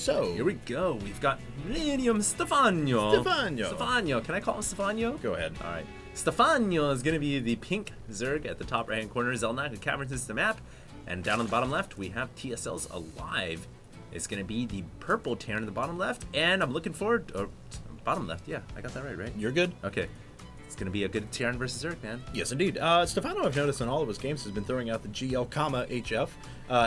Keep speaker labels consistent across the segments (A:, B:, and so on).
A: So
B: here we go. We've got Medium Stephano. Stephano. Can I call him Stephano?
A: Go ahead.
B: All right. Stephano is going to be the pink Zerg at the top right-hand corner. Zelnite and Caverns is the map. And down on the bottom left, we have TSL's Alive. It's going to be the purple Terran in the bottom left. And I'm looking forward... bottom left. Yeah, I got that right?
A: You're good.
B: Okay. It's going to be a good Terran versus Zerg, man.
A: Yes, indeed. Stephano, I've noticed in all of his games, has been throwing out the GL, HF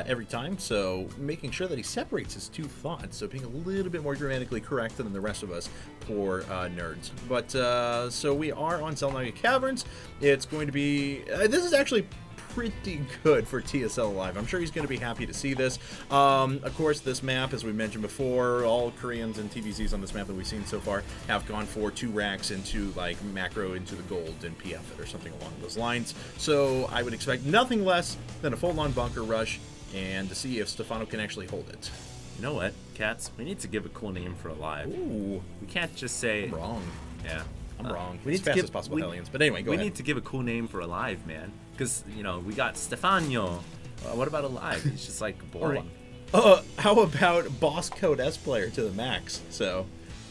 A: every time, so making sure that he separates his two thoughts, so being a little bit more grammatically correct than the rest of us poor nerds. But, so we are on Zelnite Caverns. It's going to be... this is actually pretty good for TSL Alive. I'm sure he's going to be happy to see this. Of course, this map, as we mentioned before, all Koreans and TVZs on this map that we've seen so far have gone for 2 racks into like macro into the gold and PF it or something along those lines. So I would expect nothing less than a full-on bunker rush and to see if Stephano can actually hold it.
B: You know what, Cats? We need to give a cool name for Alive.
A: Ooh.
B: We can't just say...
A: I'm wrong.
B: Yeah.
A: I'm wrong. We need as fast as possible Hellions. But anyway, go ahead.
B: We need to give a cool name for Alive, man. Because, you know, we got Stephano. What about Alive? He's just, like, boring.
A: How about Boss Code S player to the max? So,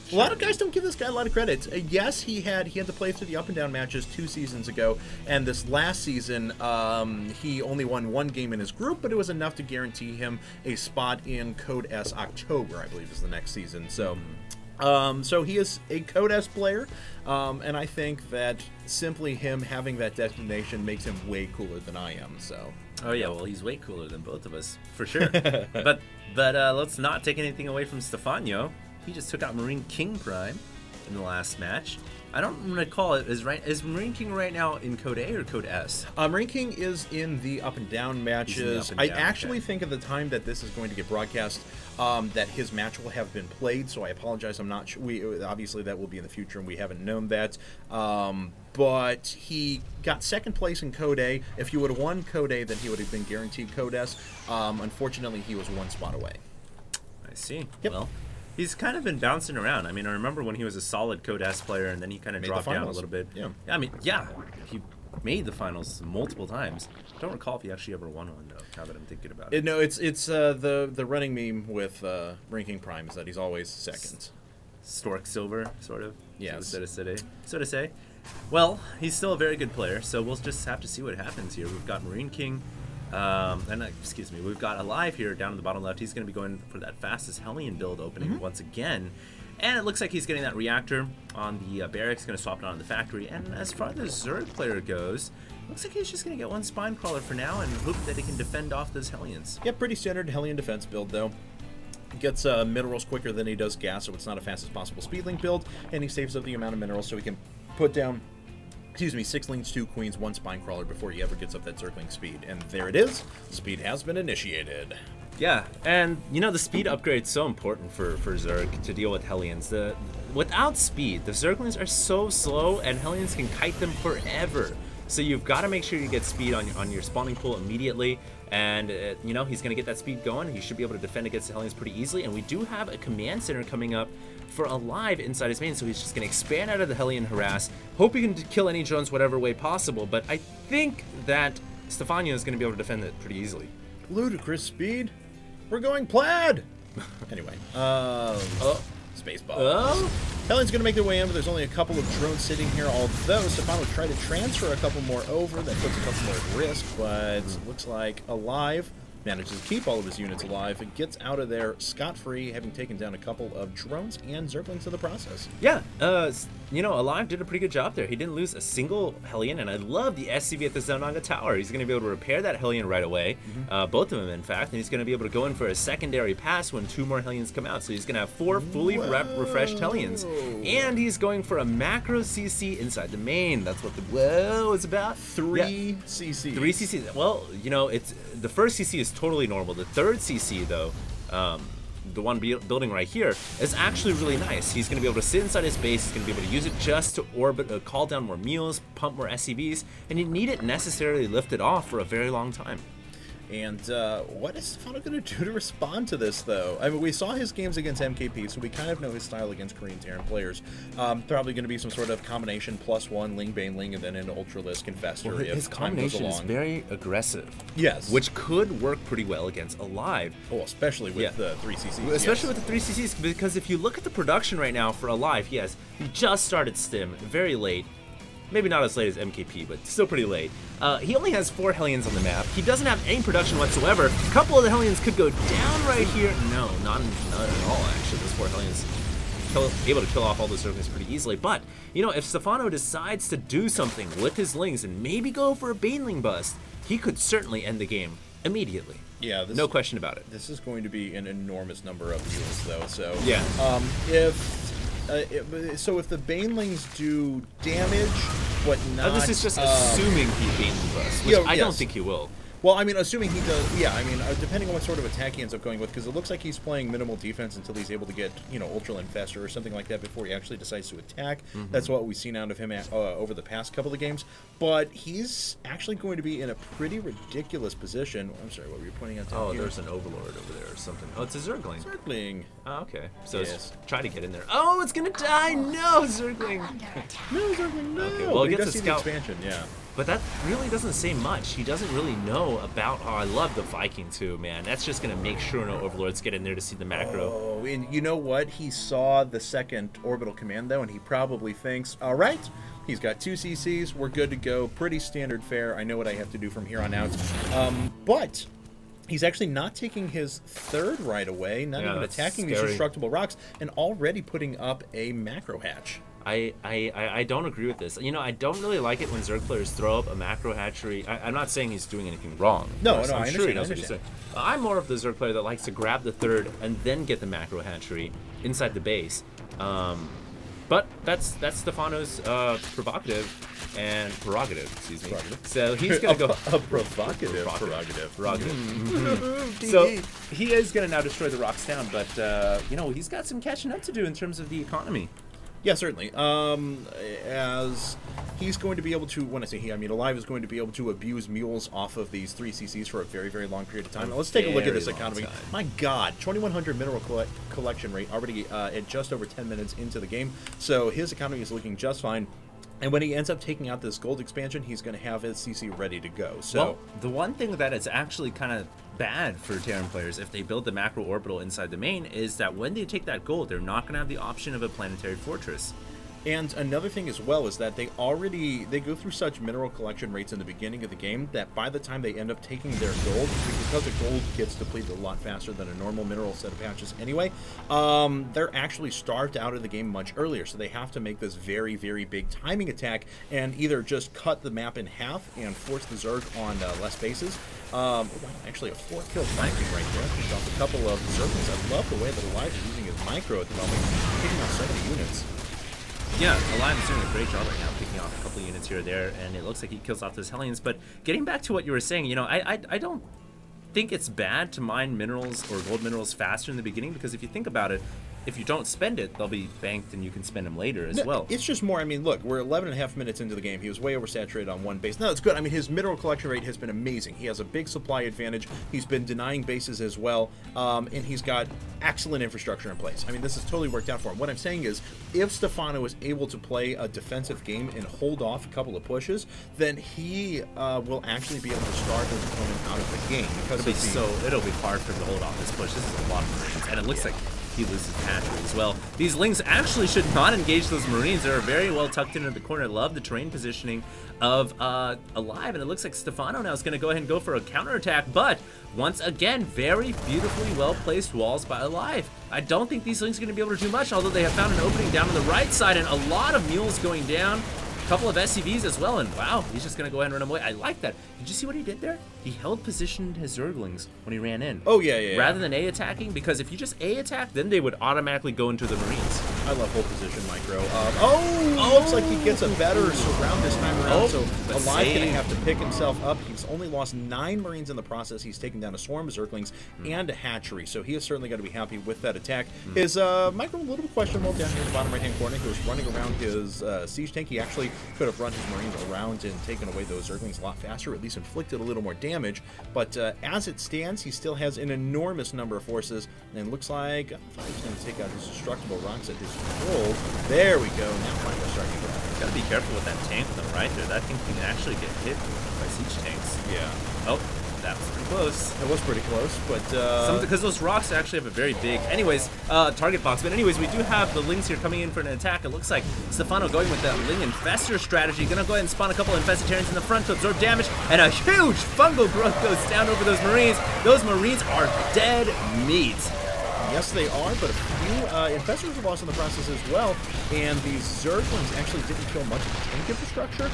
A: sure. A lot of guys don't give this guy a lot of credit. Yes, he had to play through the up and down matches 2 seasons ago. And this last season, he only won 1 game in his group, but it was enough to guarantee him a spot in Code S October, I believe is the next season. So... so he is a Code S player, and I think that simply him having that designation makes him way cooler than I am. So.
B: Oh yeah, well he's way cooler than both of us for sure. but let's not take anything away from Stephano. He just took out Marine King Prime in the last match. I don't recall it. Is Marine King right now in Code A or Code S?
A: Marine King is in the up and down matches. I actually think at the time that this is going to get broadcast, that his match will have been played. So I apologize. I'm not sure. Obviously that will be in the future, and we haven't known that. But he got 2nd place in Code A. If he would have won Code A, then he would have been guaranteed Code S. Unfortunately, he was 1 spot away.
B: I see.
A: Yep.
B: Well. He's kind of been bouncing around. I mean, I remember when he was a solid Code S player, and then he kind of dropped down a little bit.
A: Yeah.
B: I mean, yeah, he made the finals multiple times. I don't recall if he actually ever won one, though, now that I'm thinking about it.
A: No, it's the running meme with Ranking Prime is that he's always 2nd.
B: Stork Silver, sort of.
A: Yes.
B: So to say. Well, he's still a very good player, so we'll just have to see what happens here. We've got Marine King. Excuse me, we've got Alive here down in the bottom left. He's going to be going for that fastest Hellion build opening once again. And it looks like he's getting that reactor on the barracks, going to swap it on the factory. And as far as the Zerg player goes, looks like he's just going to get 1 spine crawler for now and hope that he can defend off those Hellions.
A: Yeah, pretty standard Hellion defense build, though. Gets minerals quicker than he does gas, so it's not a fastest possible speedlink build. And he saves up the amount of minerals so he can put down... 6 links, 2 queens, 1 spine crawler before he ever gets up that circling speed. And there it is. Speed has been initiated.
B: Yeah, and you know the speed upgrade is so important for Zerg to deal with Hellions. Without speed, the Zerglings are so slow and Hellions can kite them forever. So you've got to make sure you get speed on your spawning pool immediately. And, you know, he's going to get that speed going. He should be able to defend against the Hellions pretty easily. And we do have a command center coming up for Alive inside his main. So he's just going to expand out of the Hellion harass. Hope he can kill any drones whatever way possible. But I think that Stephano is going to be able to defend it pretty easily.
A: Ludicrous speed. We're going plaid. Anyway. Space ball. Hellion's going to make their way in, but there's only a couple of drones sitting here, although Stephano tried to transfer a couple more over. That puts a couple more at risk, but looks like Alive manages to keep all of his units alive and gets out of there scot-free, having taken down a couple of drones and Zerglings in the process.
B: Yeah, you know, Alive did a pretty good job there. He didn't lose a single Hellion, and I love the SCV at the Zelnite Tower. He's going to be able to repair that Hellion right away, both of them, in fact, and he's going to be able to go in for a secondary pass when 2 more Hellions come out. So he's going to have 4 fully refreshed Hellions, and he's going for a macro CC inside the main. That's what the whoa is about.
A: 3 CCs.
B: 3 CCs. Well, you know, it's the first CC is totally normal. The 3rd CC, though, the one building right here, is actually really nice. He's going to be able to sit inside his base. He's going to be able to use it just to orbit, call down more mules, pump more SCVs, and you need it necessarily lifted off for a very long time.
A: And what is Stephano going to do to respond to this, though? I mean, we saw his games against MKP, so we kind of know his style against Korean Terran players. Probably going to be some sort of combination +1 Ling Bane Ling and then an Ultralisk Infestor.
B: Well, his combination is very aggressive.
A: Yes.
B: Which could work pretty well against Alive.
A: Oh, especially with the 3CCs.
B: Especially with the 3CCs, because if you look at the production right now for Alive, yes, he just started Stim very late. Maybe not as late as MKP, but still pretty late. He only has 4 Hellions on the map. He doesn't have any production whatsoever. A couple of the Hellions could go down right here. No, not at all, actually. Those 4 Hellions able to kill off all the Zerglings pretty easily. But, you know, if Stephano decides to do something with his Lings and maybe go for a Baneling bust, he could certainly end the game immediately.
A: Yeah,
B: no question about it.
A: This is going to be an enormous number of heals, though. So
B: yeah,
A: so if the Banelings do damage, but not...
B: this is just assuming he Baneling busts, which I don't think he will.
A: Well, I mean, assuming he does, yeah, I mean, depending on what sort of attack he ends up going with, because it looks like he's playing minimal defense until he's able to get, you know, Ultra Infestor or something like that before he actually decides to attack. That's what we've seen out of him over the past couple of games. But he's actually going to be in a pretty ridiculous position. I'm sorry, what were you pointing out?
B: Oh, there's an Overlord over there or something. Oh, it's a Zergling.
A: Zergling.
B: Oh, okay. So try to get in there. Oh, it's going to die. No, Zergling.
A: No, Zergling, no. Okay,
B: well, it gets a scout
A: expansion, yeah.
B: But that really doesn't say much. He doesn't really know about... Oh, I love the Viking too, man. That's just going to make sure no Overlords get in there to see the macro.
A: Oh, and you know what? He saw the second orbital command, though, and he probably thinks, all right, he's got 2 CCs. We're good to go. Pretty standard fare. I know what I have to do from here on out. But... he's actually not taking his third right away, not even attacking these destructible rocks, and already putting up a macro hatch.
B: I don't agree with this. You know, I don't really like it when Zerg players throw up a macro hatchery. I'm not saying he's doing anything wrong.
A: No,
B: I'm sure he knows what he's saying. I'm more of the Zerg player that likes to grab the third and then get the macro hatchery inside the base. But that's Stephano's prerogative, excuse me. So he's gonna go
A: a provocative prerogative.
B: So he is gonna now destroy the rocks down, but you know, he's got some catching up to do in terms of the economy.
A: Yeah, certainly. As he's going to be able to, when I say he, I mean Alive is going to be able to abuse mules off of these 3 CCs for a very, very long period of time. Now, let's take a look at this economy. My God, 2100 mineral collection rate already at just over 10 minutes into the game. So his economy is looking just fine. And when he ends up taking out this gold expansion, he's going to have his CC ready to go. So
B: well, the one thing that is actually kind of bad for Terran players if they build the macro orbital inside the main is that when they take that gold, they're not going to have the option of a planetary fortress.
A: And another thing as well is that they go through such mineral collection rates in the beginning of the game that by the time they end up taking their gold, because the gold gets depleted a lot faster than a normal mineral set of patches anyway, they're actually starved out of the game much earlier. So they have to make this very, very big timing attack and either just cut the map in half and force the Zerg on less bases. Wow, actually a 4-kill flanking right there. Picked off a couple of Zerglings. I love the way that Alive is using his micro at the moment, picking off so many units.
B: Yeah, Alive is doing a great job right now, picking off a couple units here or there, and it looks like he kills off those Hellions. But getting back to what you were saying, you know, I don't think it's bad to mine minerals or gold minerals faster in the beginning, because if you think about it, if you don't spend it, they'll be banked and you can spend them later as well.
A: It's just more, I mean, look, we're 11.5 minutes into the game. He was way oversaturated on one base. No, it's good. I mean, his mineral collection rate has been amazing. He has a big supply advantage. He's been denying bases as well, and he's got excellent infrastructure in place. I mean, this has totally worked out for him. What I'm saying is, if Stephano is able to play a defensive game and hold off a couple of pushes, then he will actually be able to starve his opponent out of the game. Because
B: it'll be hard for him to hold off this push. This is a lot of Marines, and it looks like he loses hatchery as well. These Lings actually should not engage those Marines. They're very well tucked into the corner. I love the terrain positioning of Alive, and it looks like Stephano now is going to go ahead and go for a counterattack, but once again, very beautifully well-placed walls by Alive. I don't think these Lings are going to be able to do much, although they have found an opening down on the right side, and a lot of mules going down. A couple of SCVs as well, and wow, he's just going to go ahead and run away. I like that. Did you see what he did there? He held positioned his Zerglings when he ran in.
A: Oh, yeah.
B: Rather than A attacking, because if you just A attack, then they would automatically go into the Marines.
A: I love hold position micro. Looks like he gets a better surround this time around. So Alive going to have to pick himself up. He's only lost 9 Marines in the process. He's taken down a swarm of Zerglings and a hatchery. So he is certainly going to be happy with that attack. His micro a little bit questionable down here in the bottom right hand corner. He was running around his siege tank. He actually could have run his Marines around and taken away those Zerglings a lot faster, or at least inflicted a little more damage. But as it stands, he still has an enormous number of forces, and looks like I thought he was going to take out his destructible rocks at his control. There we go. Now finally starting to go.
B: Gotta be careful with that tank though, right there. That thing can actually get hit by siege tanks.
A: Yeah.
B: Oh, that was pretty close.
A: It was pretty close, but
B: because those rocks actually have a very big, anyways, target box. But anyways, we do have the Lings here coming in for an attack. It looks like Stephano going with that Ling Infestor strategy. Gonna go ahead and spawn a couple of Infestitarians in the front to absorb damage, and a huge fungal growth goes down over those Marines. Those Marines are dead meat.
A: Yes, they are, but a few Infestors were lost in the process as well, and these Zerglings actually didn't kill much of the tank infrastructure.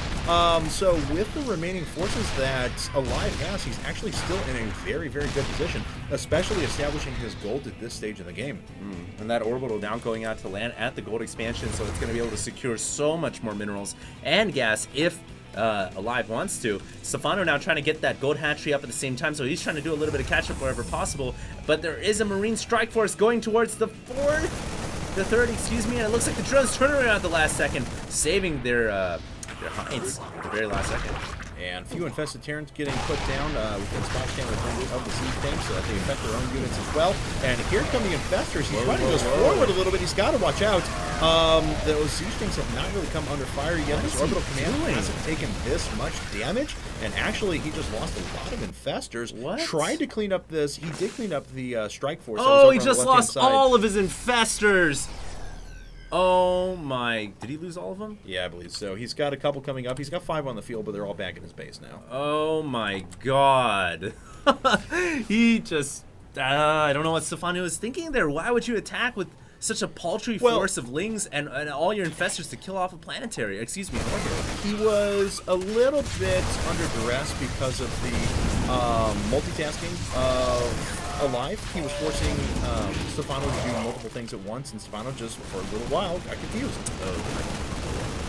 A: So with the remaining forces that Alive has, he's actually still in a very, very good position, especially establishing his gold at this stage in the game.
B: And that orbital now going out to land at the gold expansion, so it's going to be able to secure so much more minerals and gas if Alive wants to. Stephano now trying to get that gold hatchery up at the same time, so he's trying to do a little bit of catch up wherever possible. But there is a Marine strike force going towards the third, excuse me, and it looks like the drones turn around at the last second, saving their hinds at the very last second.
A: And a few infested Terrans getting put down within splash damage of the siege tanks so that they affect their own units as well. And here come the Infestors. He's trying to go forward a little bit. He's got to watch out. Those siege tanks have not really come under fire yet. His orbital command hasn't taken this much damage. And actually, he just lost a lot of Infestors.
B: What?
A: Tried to clean up this. He did clean up the strike force.
B: Oh, he just lost all of his Infestors. Oh my, did he lose all of them?
A: Yeah, I believe so. He's got a couple coming up. He's got 5 on the field, but they're all back in his base now.
B: Oh my god. He just, I don't know what Stephano was thinking there. Why would you attack with such a paltry force of Lings and all your Infestors to kill off a planetary, excuse me, an orbital?
A: He was a little bit under duress because of the multitasking of Alive. He was forcing Stephano to do multiple things at once, and Stephano just, for a little while, got confused.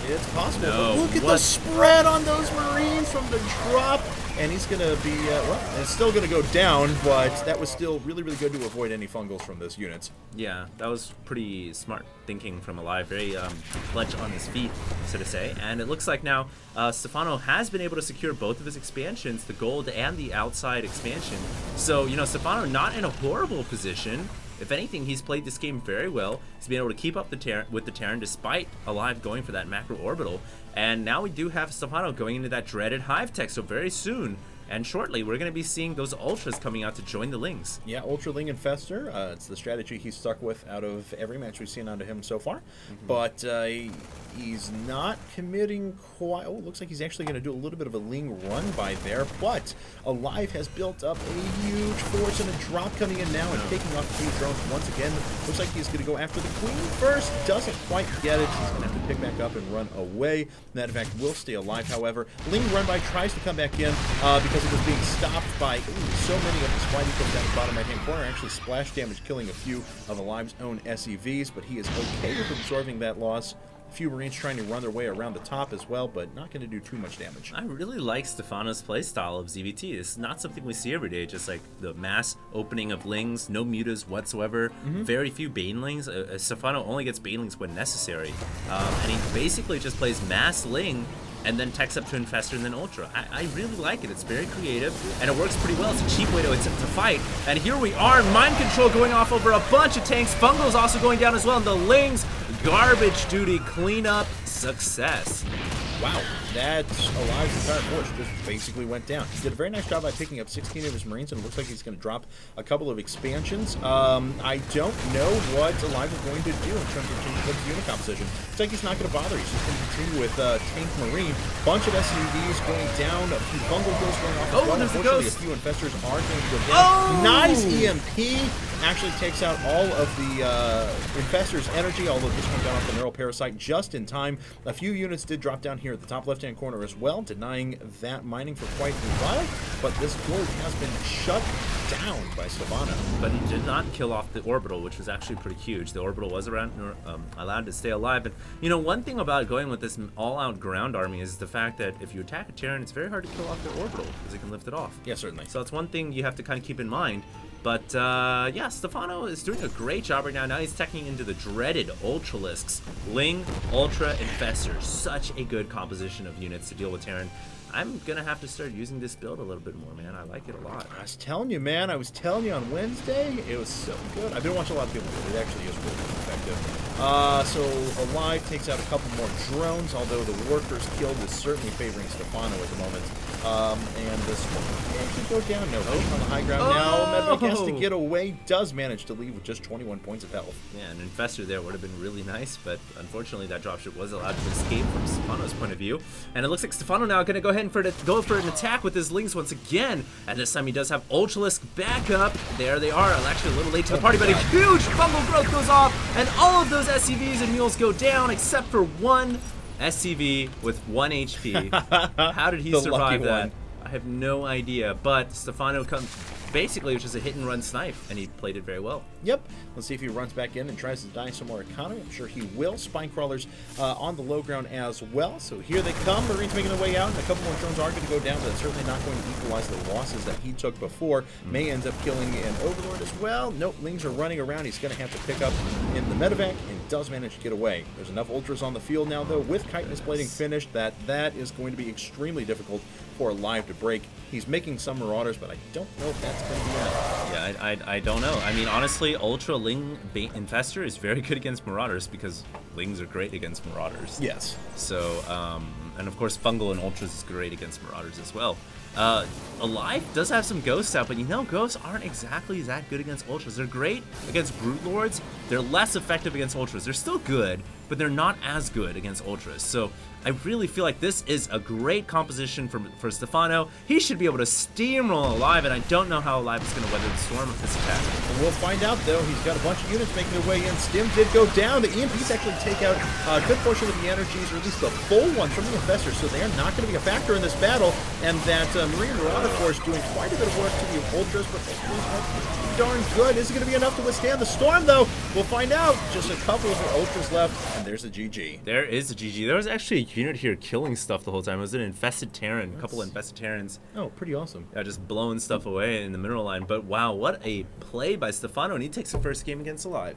A: It's possible.
B: No,
A: look at the spread on those Marines from the drop. And he's going to be, well, it's still going to go down, but that was still really, really good to avoid any fungals from those units.
B: Yeah, that was pretty smart thinking from Alive. Very clutch on his feet, so to say. And it looks like now Stephano has been able to secure both of his expansions, the gold and the outside expansion. So, you know, Stephano not in a horrible position. If anything, he's played this game very well. He's been able to keep up the Terran despite Alive going for that macro orbital. And now we do have Stephano going into that dreaded hive tech. So very soon and shortly, we're going to be seeing those Ultras coming out to join the Lings.
A: Yeah, Ultra Ling Infestor. It's the strategy he's stuck with out of every match we've seen onto him so far. But he's not committing quite. Oh, it looks like he's actually going to do a little bit of a Ling run by there. But Alive has built up a huge force and a drop coming in now and taking off the 2 drones once again. Looks like he's going to go after the Queen first. Doesn't quite get it. He's going to have to pick back up and run away. That, in fact, will stay alive, however. Ling run by tries to come back in because it was being stopped by so many of the Spidey from down the bottom right-hand corner. Actually splash damage killing a few of Alive's own SEVs, but he is okay with absorbing that loss. A few Marines trying to run their way around the top as well, but not going to do too much damage.
B: I really like Stephano's playstyle of ZVT. It's not something we see every day, just like the mass opening of Lings, no mutas whatsoever, very few Banelings. Stephano only gets Banelings when necessary, and he basically just plays mass Ling and then techs up to Infestor and then Ultra. I really like it. It's very creative, and it works pretty well. It's a cheap way to fight. And here we are, Mind Control going off over a bunch of tanks. Fungal's also going down as well, and the Lings, garbage duty cleanup success.
A: Wow, that's Alive's entire force just basically went down. He did a very nice job by picking up 16 of his Marines, and it looks like he's going to drop a couple of expansions. I don't know what Alive is going to do in terms of changing his unit composition. Looks like he's not going to bother. He's just going to continue with Tank Marine. Bunch of SUVs going down, a few bungle kills going off.
B: Oh, there's a ghost.
A: A few Infestors are going to go down. Nice EMP. actually takes out all of the Infestor's energy, although this one got off the Neural Parasite just in time. A few units did drop down here at the top left-hand corner as well, denying that mining for quite a while, but this gorge has been shut down by Stephano.
B: But he did not kill off the orbital, which was actually pretty huge. The orbital was allowed to stay alive. And you know, one thing about going with this all-out ground army is the fact that if you attack a Terran, it's very hard to kill off their orbital because it can lift it off.
A: Yeah, certainly.
B: So that's one thing you have to kind of keep in mind. But yeah, Stephano is doing a great job right now. Now he's teching into the dreaded Ultralisks. Ling, Ultra, Infestor. Such a good composition of units to deal with Terran. I'm going to have to start using this build a little bit more, man. I like it a lot.
A: I was telling you, man. I was telling you on Wednesday. It was so good. I've been watching a lot of people do it. It actually is really effective. So Alive takes out a couple more drones, although the workers killed is certainly favoring Stephano at the moment. And this one can actually go down. No, on the high ground now. Medvedev has to get away. Does manage to leave with just 21 points of health.
B: Yeah, an Infestor there would have been really nice, but unfortunately that dropship was allowed to escape from Stephano's point of view. And it looks like Stephano now going to go ahead and go for an attack with his Lings once again. And this time he does have Ultralisk backup. There they are. Actually a little late to the party, but a huge fungal growth goes off, and all of those SCVs and mules go down except for one SCV with 1 HP. How did he survive that? I have no idea, but Stephano comes. Basically, it was just a hit-and-run snipe, and he played it very well.
A: Yep. Let's see if he runs back in and tries to die some more economy. I'm sure he will. Spine crawlers on the low ground as well. So here they come. Marines making their way out, and a couple more drones are going to go down, but it's certainly not going to equalize the losses that he took before. May ends up killing an Overlord as well. Nope, Lings are running around. He's going to have to pick up in the medevac, and does manage to get away. There's enough Ultras on the field now, though, with chitinous plating finished, that is going to be extremely difficult for Alive to break. He's making some Marauders, but I don't know if that's going to be enough.
B: Yeah, I don't know. I mean, honestly, Ultra Ling Infestor is very good against Marauders because Lings are great against Marauders.
A: Yes.
B: So, and of course, Fungal and Ultras is great against Marauders as well. Alive does have some Ghosts out, but you know, Ghosts aren't exactly that good against Ultras. They're great against Brute Lords. They're less effective against Ultras. They're still good, but they're not as good against Ultras. So I really feel like this is a great composition for Stephano. He should be able to steamroll Alive, and I don't know how Alive is going to weather the storm of this attack.
A: And we'll find out, though. He's got a bunch of units making their way in. Stim did go down. The EMPs actually take out a good portion of the energies, or at least the full one from the Infestors, so they are not going to be a factor in this battle. And that Marine Marauder Force doing quite a bit of work to the Ultras, but darn good. Is it going to be enough to withstand the storm, though? We'll find out. Just a couple of Ultras left, and there's a GG.
B: There is a GG. There was actually a unit here killing stuff the whole time. It was an infested Terran, a couple of infested Terrans.
A: Oh, pretty awesome.
B: Yeah, just blowing stuff away in the mineral line. But wow, what a play by Stephano, and he takes the first game against Alive.